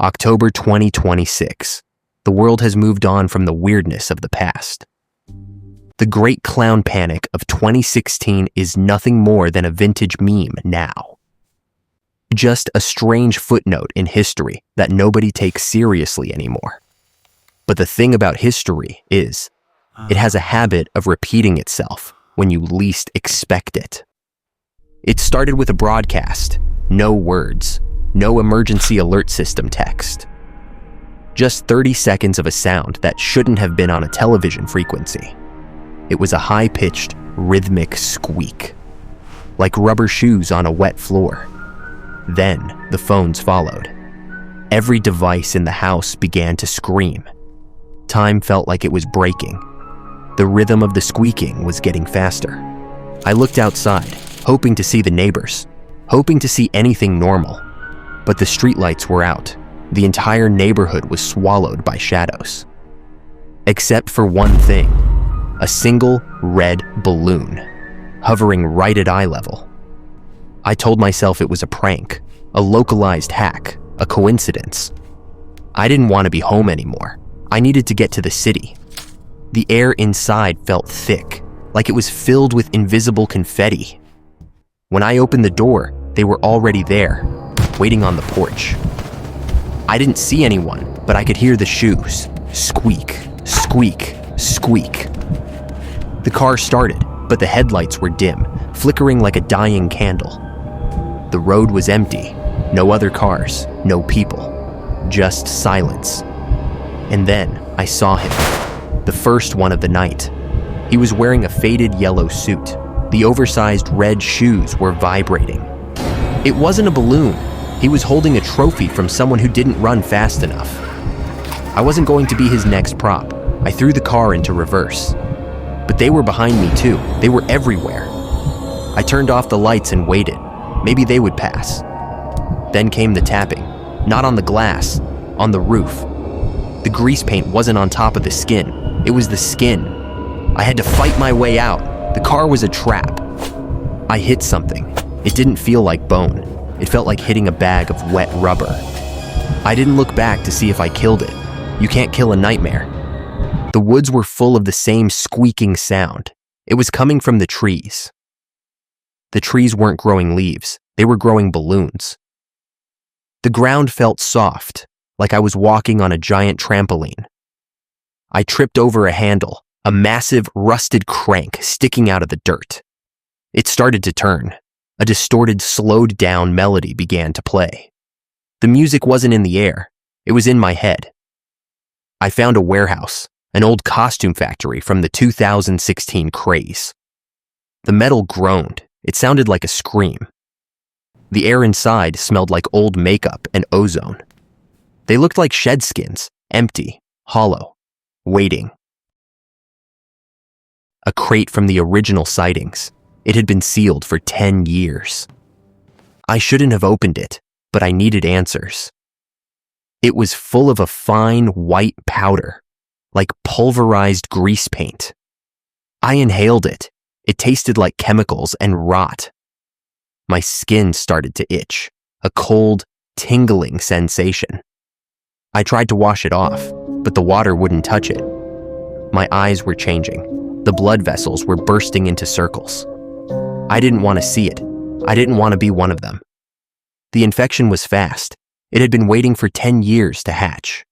October 2026. The world has moved on from the weirdness of the past. The Great Clown Panic of 2016 is nothing more than a vintage meme now. Just a strange footnote in history that nobody takes seriously anymore. But the thing about history is, it has a habit of repeating itself when you least expect it. It started with a broadcast, no words, no emergency alert system text. Just 30 seconds of a sound that shouldn't have been on a television frequency. It was a high-pitched, rhythmic squeak, like rubber shoes on a wet floor. Then the phones followed. Every device in the house began to scream. Time felt like it was breaking. The rhythm of the squeaking was getting faster. I looked outside, hoping to see the neighbors, hoping to see anything normal. But the streetlights were out. The entire neighborhood was swallowed by shadows. Except for one thing, a single red balloon, hovering right at eye level. I told myself it was a prank, a localized hack, a coincidence. I didn't want to be home anymore. I needed to get to the city. The air inside felt thick, like it was filled with invisible confetti. When I opened the door, they were already there, waiting on the porch. I didn't see anyone, but I could hear the shoes. Squeak, squeak, squeak. The car started, but the headlights were dim, flickering like a dying candle. The road was empty. No other cars, no people. Just silence. And then I saw him. The first one of the night. He was wearing a faded yellow suit. The oversized red shoes were vibrating. It wasn't a balloon. He was holding a trophy from someone who didn't run fast enough. I wasn't going to be his next prop. I threw the car into reverse. But they were behind me too. They were everywhere. I turned off the lights and waited. Maybe they would pass. Then came the tapping. Not on the glass, on the roof. The grease paint wasn't on top of the skin. It was the skin. I had to fight my way out. The car was a trap. I hit something. It didn't feel like bone. It felt like hitting a bag of wet rubber. I didn't look back to see if I killed it. You can't kill a nightmare. The woods were full of the same squeaking sound. It was coming from the trees. The trees weren't growing leaves. They were growing balloons. The ground felt soft, like I was walking on a giant trampoline. I tripped over a handle, a massive rusted crank sticking out of the dirt. It started to turn. A distorted, slowed-down melody began to play. The music wasn't in the air. It was in my head. I found a warehouse, an old costume factory from the 2016 craze. The metal groaned. It sounded like a scream. The air inside smelled like old makeup and ozone. They looked like shed skins, empty, hollow, waiting. A crate from the original sightings. It had been sealed for 10 years. I shouldn't have opened it, but I needed answers. It was full of a fine white powder, like pulverized grease paint. I inhaled it. It tasted like chemicals and rot. My skin started to itch, a cold, tingling sensation. I tried to wash it off, but the water wouldn't touch it. My eyes were changing. The blood vessels were bursting into circles. I didn't want to see it. I didn't want to be one of them. The infection was fast. It had been waiting for 10 years to hatch.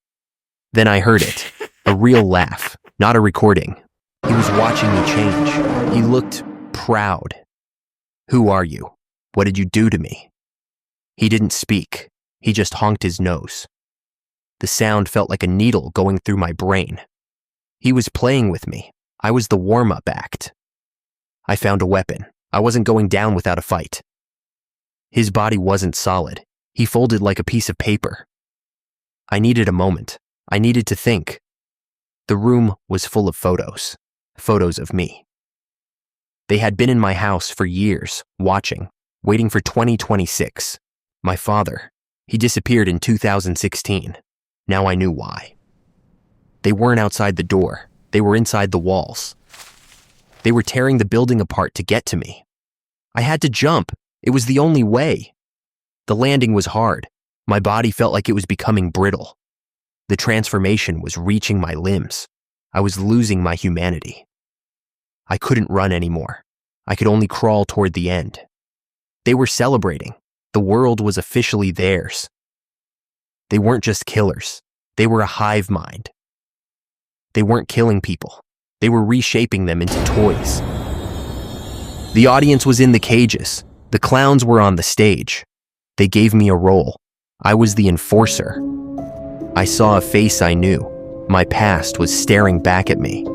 Then I heard it, a real laugh, not a recording. He was watching me change. He looked proud. Who are you? What did you do to me? He didn't speak. He just honked his nose. The sound felt like a needle going through my brain. He was playing with me. I was the warm-up act. I found a weapon. I wasn't going down without a fight. His body wasn't solid. He folded like a piece of paper. I needed a moment. I needed to think. The room was full of photos. Photos of me. They had been in my house for years, watching, waiting for 2026. My father. He disappeared in 2016. Now I knew why. They weren't outside the door. They were inside the walls. They were tearing the building apart to get to me. I had to jump. It was the only way. The landing was hard. My body felt like it was becoming brittle. The transformation was reaching my limbs. I was losing my humanity. I couldn't run anymore. I could only crawl toward the end. They were celebrating. The world was officially theirs. They weren't just killers. They were a hive mind. They weren't killing people. They were reshaping them into toys. The audience was in the cages. The clowns were on the stage. They gave me a role. I was the enforcer. I saw a face I knew. My past was staring back at me.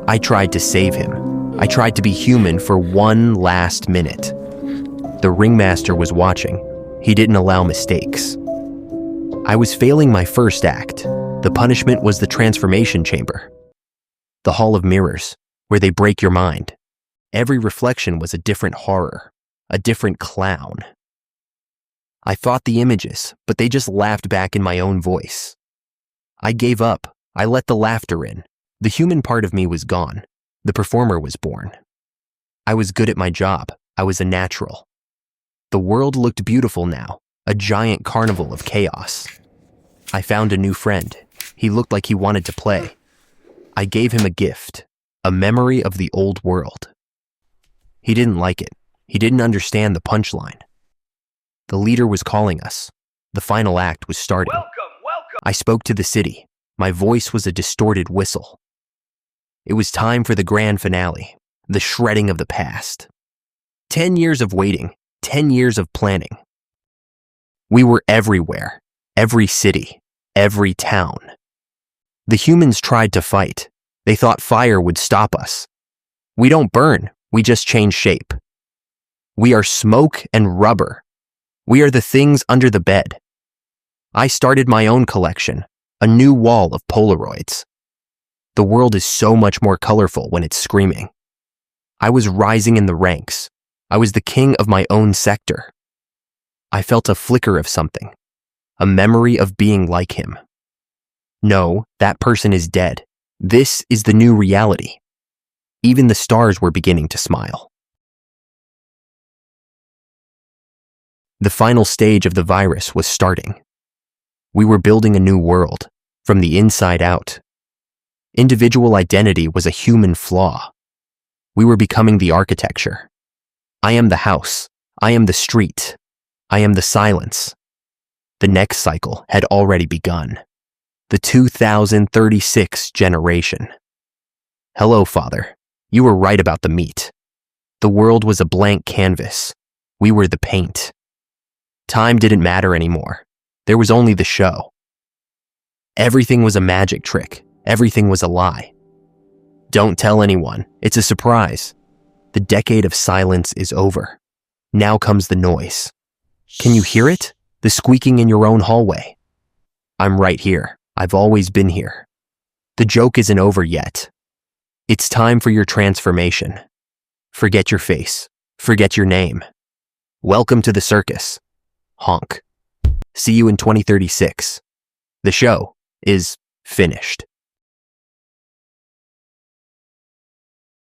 I tried to save him. I tried to be human for one last minute. The ringmaster was watching. He didn't allow mistakes. I was failing my first act. The punishment was the transformation chamber. The Hall of Mirrors, where they break your mind. Every reflection was a different horror, a different clown. I fought the images, but they just laughed back in my own voice. I gave up. I let the laughter in. The human part of me was gone. The performer was born. I was good at my job. I was a natural. The world looked beautiful now, a giant carnival of chaos. I found a new friend. He looked like he wanted to play. I gave him a gift, a memory of the old world. He didn't like it. He didn't understand the punchline. The leader was calling us. The final act was starting. Welcome. I spoke to the city. My voice was a distorted whistle. It was time for the grand finale, the shredding of the past. 10 years of waiting, 10 years of planning. We were everywhere, every city, every town. The humans tried to fight. They thought fire would stop us. We don't burn, we just change shape. We are smoke and rubber. We are the things under the bed. I started my own collection, a new wall of Polaroids. The world is so much more colorful when it's screaming. I was rising in the ranks. I was the king of my own sector. I felt a flicker of something, a memory of being like him. No, that person is dead. This is the new reality. Even the stars were beginning to smile. The final stage of the virus was starting. We were building a new world, from the inside out. Individual identity was a human flaw. We were becoming the architecture. I am the house. I am the street. I am the silence. The next cycle had already begun. The 2036 generation. Hello, Father. You were right about the meat. The world was a blank canvas. We were the paint. Time didn't matter anymore. There was only the show. Everything was a magic trick. Everything was a lie. Don't tell anyone. It's a surprise. The decade of silence is over. Now comes the noise. Can you hear it? The squeaking in your own hallway. I'm right here. I've always been here. The joke isn't over yet. It's time for your transformation. Forget your face. Forget your name. Welcome to the circus. Honk. See you in 2036. The show is finished.